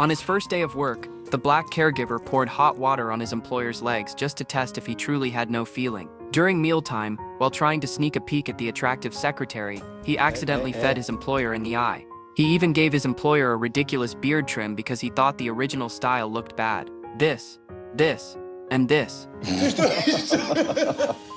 On his first day of work, the black caregiver poured hot water on his employer's legs just to test if he truly had no feeling. During mealtime, while trying to sneak a peek at the attractive secretary, he accidentally fed his employer in the eye. He even gave his employer a ridiculous beard trim because he thought the original style looked bad. This, and this.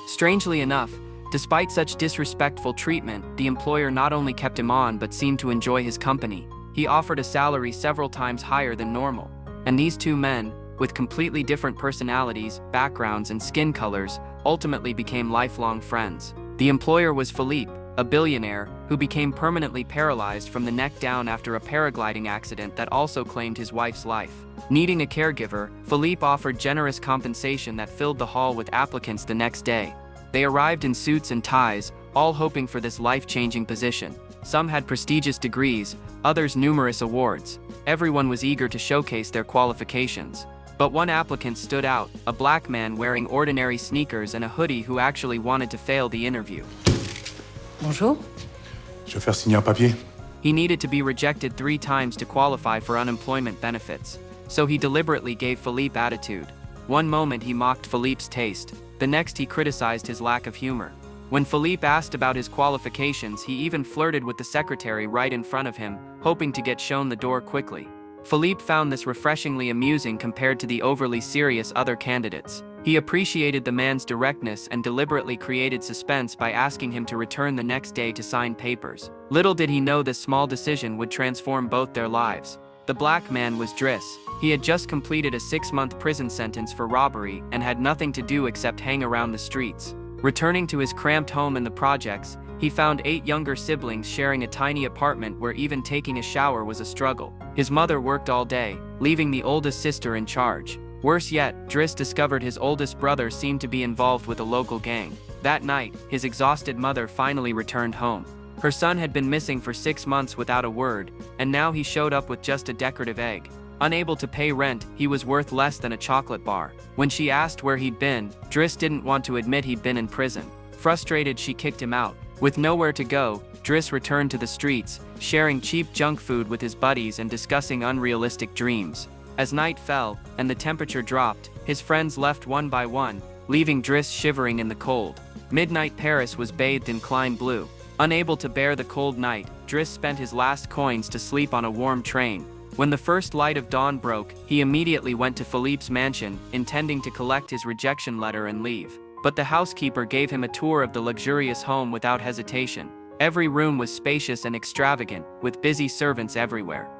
Strangely enough, despite such disrespectful treatment, the employer not only kept him on but seemed to enjoy his company. He offered a salary several times higher than normal. And these two men, with completely different personalities, backgrounds, and skin colors, ultimately became lifelong friends. The employer was Philippe, a billionaire who became permanently paralyzed from the neck down after a paragliding accident that also claimed his wife's life. Needing a caregiver, Philippe offered generous compensation that filled the hall with applicants the next day. They arrived in suits and ties, all hoping for this life-changing position. Some had prestigious degrees, others numerous awards. Everyone was eager to showcase their qualifications. But one applicant stood out, a black man wearing ordinary sneakers and a hoodie who actually wanted to fail the interview. Bonjour. Je vais faire signer un papier. He needed to be rejected 3 times to qualify for unemployment benefits. So he deliberately gave Philippe attitude. One moment he mocked Philippe's taste, the next he criticized his lack of humor. When Philippe asked about his qualifications, he even flirted with the secretary right in front of him, hoping to get shown the door quickly. Philippe found this refreshingly amusing compared to the overly serious other candidates. He appreciated the man's directness and deliberately created suspense by asking him to return the next day to sign papers. Little did he know this small decision would transform both their lives. The black man was Driss. He had just completed a 6-month prison sentence for robbery and had nothing to do except hang around the streets. Returning to his cramped home in the projects, he found 8 younger siblings sharing a tiny apartment where even taking a shower was a struggle. His mother worked all day, leaving the oldest sister in charge. Worse yet, Driss discovered his oldest brother seemed to be involved with a local gang. That night, his exhausted mother finally returned home. Her son had been missing for 6 months without a word, and now he showed up with just a decorative egg. Unable to pay rent, he was worth less than a chocolate bar. When she asked where he'd been, Driss didn't want to admit he'd been in prison. Frustrated, she kicked him out. With nowhere to go, Driss returned to the streets, sharing cheap junk food with his buddies and discussing unrealistic dreams. As night fell, and the temperature dropped, his friends left one by one, leaving Driss shivering in the cold. Midnight Paris was bathed in Klein blue. Unable to bear the cold night, Driss spent his last coins to sleep on a warm train. When the first light of dawn broke, he immediately went to Philippe's mansion, intending to collect his rejection letter and leave. But the housekeeper gave him a tour of the luxurious home without hesitation. Every room was spacious and extravagant, with busy servants everywhere.